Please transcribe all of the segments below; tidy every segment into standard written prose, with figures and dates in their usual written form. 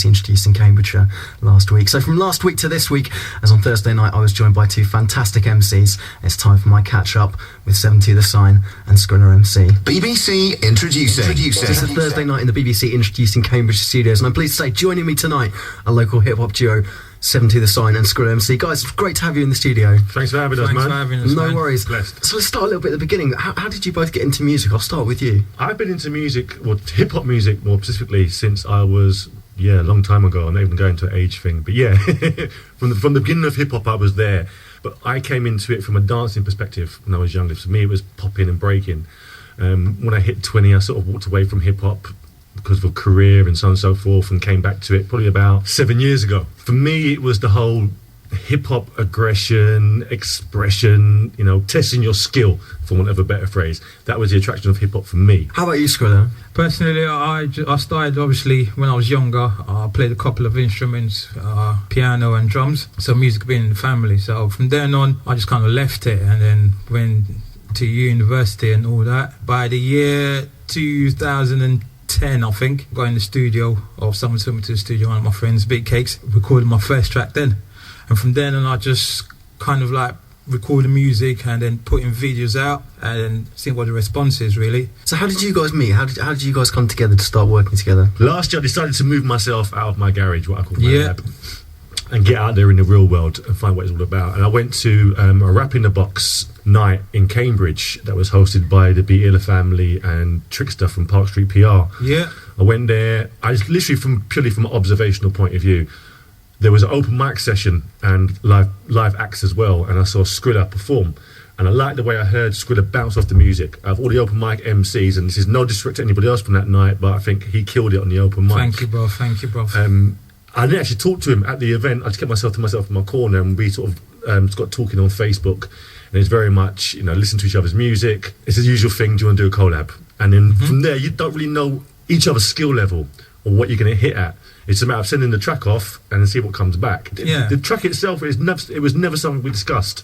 BBC introduced in Cambridgeshire last week. So from last week to this week, as on Thursday night, I was joined by two fantastic MCs. It's time for my catch-up with 70 The Sign and Skrilla MC. BBC Introducing. It's a Thursday night in the BBC Introducing Cambridgeshire studios, and I'm pleased to say, joining me tonight, a local hip-hop duo, 70 The Sign and Skrilla MC. Guys, it's great to have you in the studio. Thanks for having us, man. No worries. Blessed. So let's start a little bit at the beginning. How did you both get into music? I'll start with you. I've been into music, or hip-hop music more specifically, since I was, a long time ago. I'm not even going to an age thing, but yeah, from the beginning of hip-hop, I was there. But I came into it from a dancing perspective when I was younger. For me, it was popping and breaking. When I hit 20, I sort of walked away from hip-hop because of a career and so on and so forth, and came back to it probably about 7 years ago. For me, it was the whole hip-hop aggression, expression, testing your skill, for want of a better phrase. That was the attraction of hip-hop for me. How about you, Skrilla? Personally, I started obviously when I was younger. I played a couple of instruments, piano and drums, so music being in the family. So from then on, I just kind of left it and then went to university and all that. By the year 2010, I think, got in the studio, or someone took me to the studio, one of my friends, Big Cakes, recorded my first track then. And from then on, I just kind of like recording music and then putting videos out and then seeing what the response is, really. So how did you guys meet? How did you guys come together to start working together? Last year, I decided to move myself out of my garage, what I call my lab, and get out there in the real world and find what it's all about. And I went to a Rap in the Box night in Cambridge that was hosted by the Be Illa family and Trickster from Park Street PR. Yeah. I went there, I was literally purely from an observational point of view. There was an open mic session and live acts as well, and I saw Skrilla perform. And I liked the way I heard Skrilla bounce off the music. Of all the open mic MCs, and this is no disrespect to anybody else from that night, but I think he killed it on the open mic. Thank you, bro. I didn't actually talk to him at the event. I just kept myself to myself in my corner, and we sort of got talking on Facebook. And it's very much, listen to each other's music. It's the usual thing, do you want to do a collab? And then from there, you don't really know each other's skill level or what you're going to hit at. It's a matter of sending the track off and see what comes back. Yeah. The track itself, it was never something we discussed.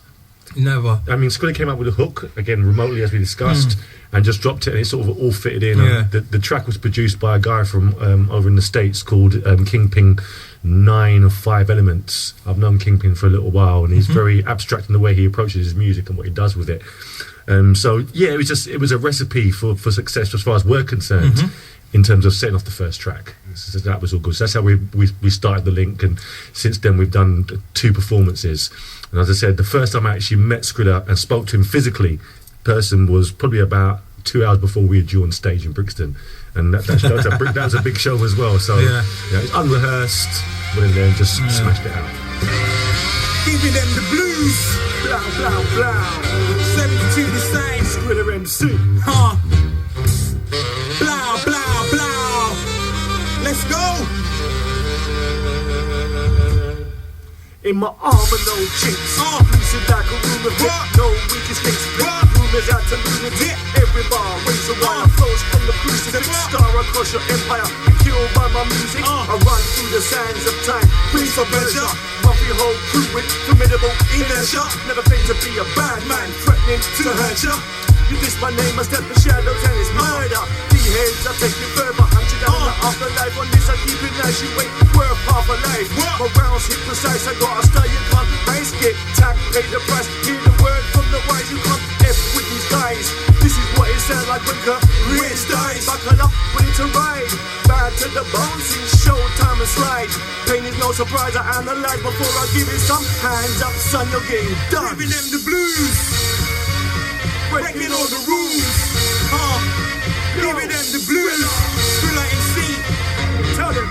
Never. I mean, Skrilla came up with a hook, again, remotely as we discussed, and just dropped it, and it sort of all fitted in. Yeah. The track was produced by a guy from over in the States called Kingpin 9 of 5 Elements. I've known Kingpin for a little while, and he's very abstract in the way he approaches his music and what he does with it. It was a recipe for success as far as we're concerned. In terms of setting off the first track. So that was all good. So that's how we started the link, and since then we've done 2 performances. And as I said, the first time I actually met Skrilla and spoke to him physically, person was probably about 2 hours before we were due on stage in Brixton, and that was a big show as well. So it's unrehearsed, went in there and just smashed it out. Giving them the blues, blah blah blah. 72 The Sign, Skrilla MC. Blah blah blah. Let's go. In my armor, no chinks. Lucid like a room of death. No weakest links. Rumors out to lunatic. Every bar raise a wire. Flows from the crucifix. Star across your empire. Killed by my music. I run through the sands of time. Free for pleasure. Bumpy whole crew with formidable inertia. Never claim to be a bad man. Threatening to hurt ya. You diss my name, I step the shadows and it's murder. D-heads, I take you further. 100 down in the afterlife. On this I keep it nice, you ain't worth half a life. My rounds hit precise, I got a style you can't replace. Get tagged, pay the price. Hear the word from the wise, you can't F with these guys. This is what it sounds like when careers dies. Buckle up, ready to ride. Bad to the bone, since showtime and slide. Pain is no surprise, I analyze before I give it some hands up, son, you're getting done. Giving them the blues. Breaking all the rules, giving them the blues. Skrilla MC, tell them.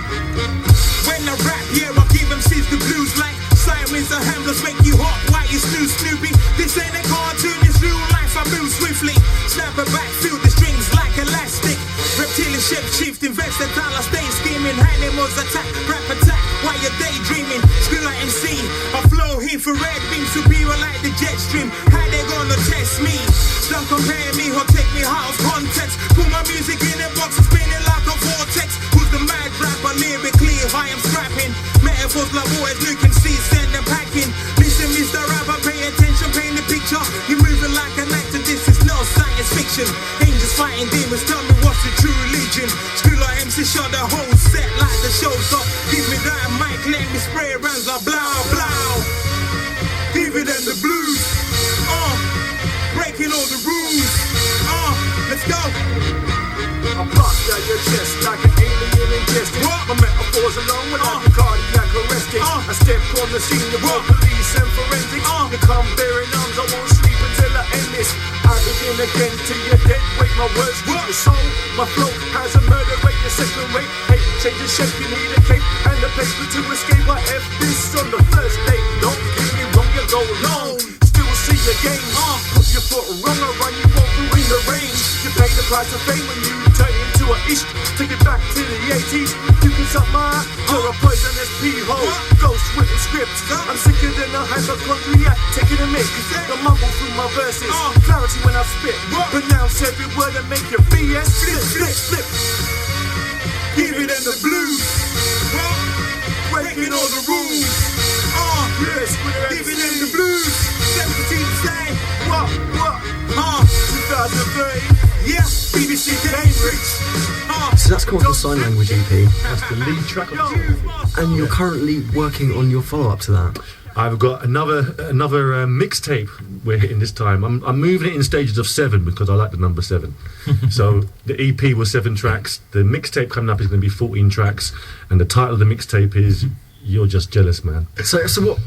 When I rap, I give MCs the blues like sirens and handlers make you hot while you snooze snoopy. This ain't a cartoon, it's real life. I move swiftly, snap it back, feel the strings like elastic. Reptilian shape shift, invest in dollar, stay scheming. Animals attack, rap attack while you're daydreaming. Skrilla MC, I flow infrared beam superior like the jet stream. How they gonna test me? Don't compare me or take me out of context. Put my music in a box and spin it like a vortex. Who's the mad rapper? Lyrically, I am scrapping. Metaphors like boys, you can see, send them packing. Listen, Mr. Rapper, pay attention, paint the picture. You're moving like an actor, this is no science fiction. Angels fighting demons, tell me what's the true religion. Skrilla MC shot the whole set like the show's up. Give out your chest like an alien ingested. My metaphors alone without the cardiac arrested. I step on the scene of all police and forensics. You come bearing arms, I won't sleep until I end this. I begin again till you're dead weight. My words with your soul. My flow has a murder rate, a second rate. Hey, change the shape, you need a cape and a paper to escape. I F this on the first day. Don't get me wrong, you go alone. Still see your game. Put your foot wrong or run you over in the range. You pay the price of fame when you turn into a ish. Take it back to the 80s. You can suck my eye. You're a poisonous pee-hole. Ghost written scripts. I'm sicker than a hypochondriac. Taking a mix. I mumble through my verses. Clarity when I spit. Pronounce every word and make your BS flip, flip, flip. Give it in the blues. Breaking all the rules. Yes, give it in the blues. 17 say. What? 2003. Yeah, BBC Cambridge. So that's called the Sign Language EP, That's the lead track of and you're currently working on your follow-up to that. I've got another mixtape we're hitting this time. I'm moving it in stages of 7 because I like the number 7. So the EP was 7 tracks. The mixtape coming up is going to be 14 tracks, and the title of the mixtape is "You're Just Jealous, Man." So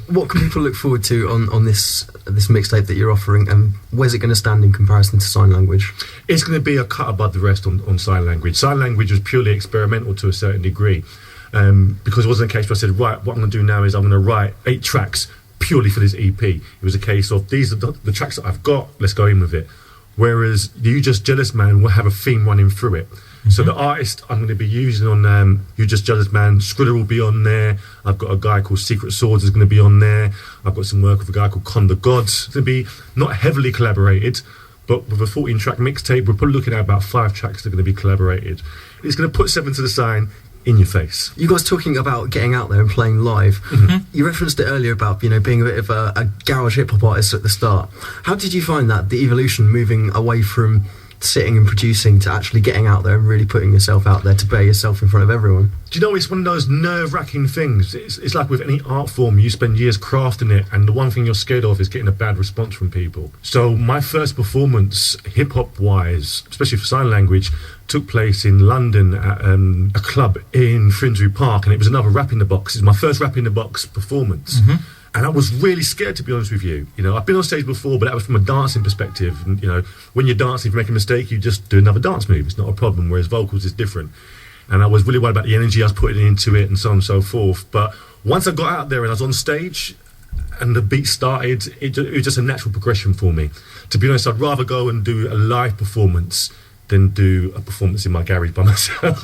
what can people look forward to on this mixtape that you're offering, and where's it going to stand in comparison to Sign Language? It's going to be a cut above the rest on Sign Language. Sign Language was purely experimental to a certain degree. Because it wasn't a case where I said, right, what I'm going to do now is I'm going to write 8 tracks purely for this EP. It was a case of, these are the tracks that I've got, let's go in with it. Whereas You Just Jealous Man will have a theme running through it. So the artist I'm going to be using on You Just Jealous Man, Skriller will be on there. I've got a guy called Secret Swords is going to be on there. I've got some work with a guy called Con the Gods. It's going to be not heavily collaborated, but with a 14-track mixtape, we're probably looking at about 5 tracks that are going to be collaborated. It's going to put 7 to the Sign in your face. You guys talking about getting out there and playing live. You referenced it earlier about being a bit of a garage hip hop artist at the start. How did you find that, the evolution moving away from sitting and producing to actually getting out there and really putting yourself out there to bear yourself in front of everyone? Do you know, it's one of those nerve-wracking things. It's like with any art form, you spend years crafting it, and the one thing you're scared of is getting a bad response from people. So my first performance, hip-hop wise, especially for Sign Language, took place in London at a club in Finsbury Park, and it was another Rap in the Box. It's my first Rap in the Box performance. And I was really scared, to be honest with you. You know, I've been on stage before, but that was from a dancing perspective. And, you know, when you're dancing, if you make a mistake, you just do another dance move. It's not a problem, whereas vocals is different. And I was really worried about the energy I was putting into it and so on and so forth. But once I got out there and I was on stage and the beat started, it was just a natural progression for me. To be honest, I'd rather go and do a live performance than do a performance in my garage by myself.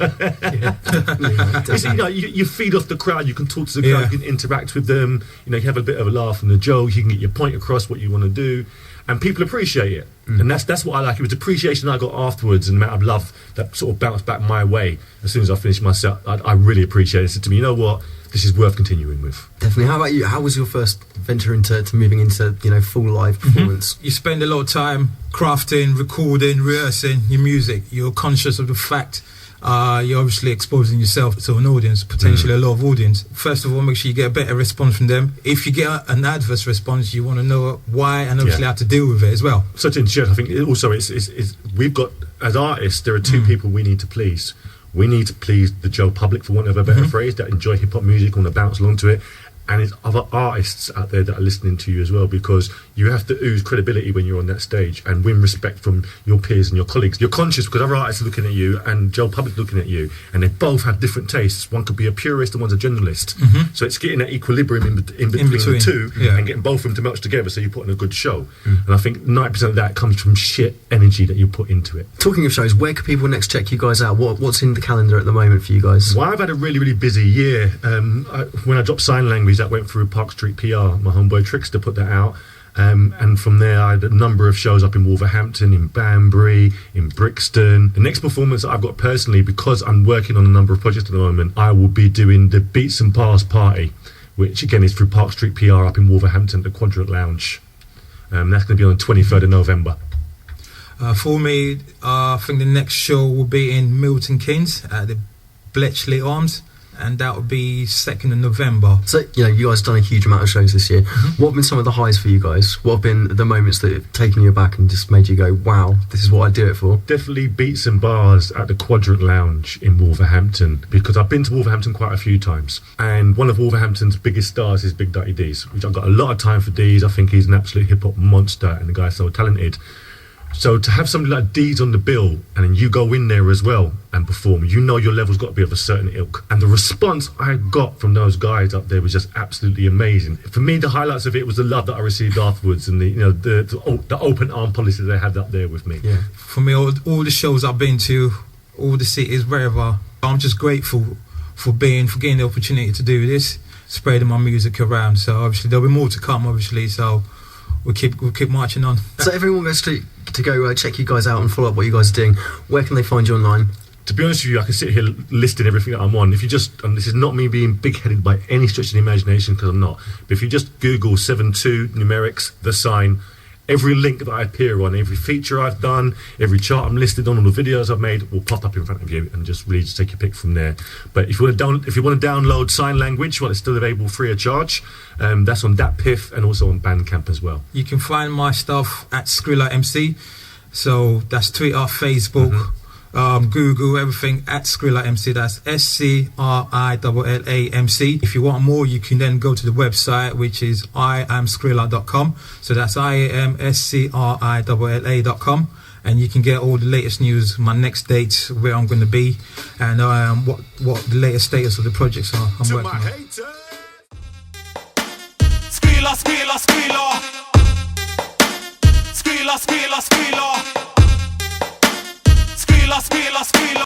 You feed off the crowd, you can talk to the crowd, you can interact with them, you have a bit of a laugh and a joke, you can get your point across what you want to do, and people appreciate it. And that's what I like. It was appreciation I got afterwards, and the amount of love that sort of bounced back my way as soon as I finished my set. I really appreciate it. It said to me, you know what, this is worth continuing with. Definitely. How about you? How was your first venture into moving into full live performance? You spend a lot of time crafting, recording, rehearsing your music. You're conscious of the fact you're obviously exposing yourself to an audience, potentially a lot of audience. First of all, make sure you get a better response from them. If you get an adverse response, you want to know why and obviously how to deal with it as well. So to interject, I think also it's we've got, as artists, there are 2 people we need to please. We need to please the Joe public, for want of a better phrase, that enjoy hip-hop music, want to bounce along to it. And it's other artists out there that are listening to you as well, because you have to ooze credibility when you're on that stage and win respect from your peers and your colleagues. You're conscious because other artists are looking at you and Joe Public looking at you, and they both have different tastes. One could be a purist and one's a generalist. So it's getting that equilibrium in between the two and getting both of them to melt together so you put on a good show. And I think 90% of that comes from shit energy that you put into it. Talking of shows, where can people next check you guys out? What's in the calendar at the moment for you guys? Well, I've had a really, really busy year. When I dropped Sign Language, that went through Park Street PR. My homeboy Trickster put that out. And from there, I had a number of shows up in Wolverhampton, in Banbury, in Brixton. The next performance that I've got personally, because I'm working on a number of projects at the moment, I will be doing the Beats and Bars Party, which again is through Park Street PR up in Wolverhampton, the Quadrant Lounge. That's going to be on the 23rd of November. For me, I think the next show will be in Milton Keynes at the Bletchley Arms. and that will be 2nd of November. So, you guys have done a huge amount of shows this year. What have been some of the highs for you guys? What have been the moments that have taken you aback and just made you go, wow, this is what I do it for? Definitely beats and bars at the Quadrant Lounge in Wolverhampton, because I've been to Wolverhampton quite a few times, and one of Wolverhampton's biggest stars is Big Dirty D's, which I've got a lot of time for D's. I think he's an absolute hip-hop monster, and the guy's so talented. So to have somebody like D's on the bill, and then you go in there as well and perform, your level's got to be of a certain ilk. And the response I got from those guys up there was just absolutely amazing. For me, the highlights of it was the love that I received afterwards, and the open arm policy they had up there with me. Yeah. For me, all the shows I've been to, all the cities, wherever, I'm just grateful for getting the opportunity to do this, spreading my music around. So obviously there'll be more to come, obviously. So we'll keep marching on. So everyone goes to go check you guys out and follow up what you guys are doing. Where can they find you online? To be honest with you, I can sit here listing everything that I'm on. If you just, and this is not me being big-headed by any stretch of the imagination, because I'm not, but if you just Google 72 numerics, the sign, every link that I appear on, every feature I've done, every chart I'm listed on, all the videos I've made will pop up in front of you, and just really just take your pick from there. But if you want to download sign language, well, it's still available free of charge. That's on DatPiff and also on Bandcamp as well. You can find my stuff at Skrilla MC. So that's Twitter, Facebook, Google, everything at Skrilla MC. That's SCRILLAMC. If you want more, you can then go to the website, which is iamskrilla.com. So that's IAMSCRILLA.com. And you can get all the latest news, my next dates, where I'm going to be, and what the latest status of the projects are I'm working on. Skrilla, skrilla, skrilla. Skrilla, skrilla, skrilla. Skrilla, skrilla, skrilla.